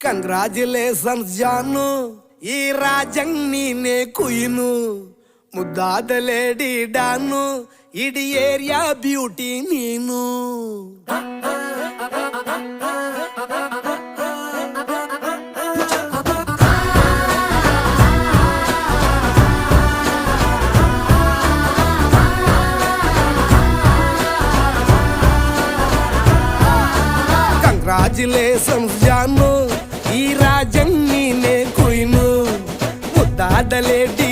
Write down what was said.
Congratulations ಜಾನು, ಈ ರಾಜಂಗ್ ನೀನೆ ಕುಯ್ನು, ಮುದ್ದಾದ ಲೇಡಿ ಡಾನು, ಇಡೀ ಏರಿಯಾ ಬ್ಯೂಟಿ ನೀನು. ಕಂಗ್ರಾಚುಲೇಷನ್ಸ್ ಜಾನು, ಈ ರಾಜಂಗ್ ನೀನೆ ಕುಯ್ನು, ಮುದ್ದಾದ ಲೇಡಿ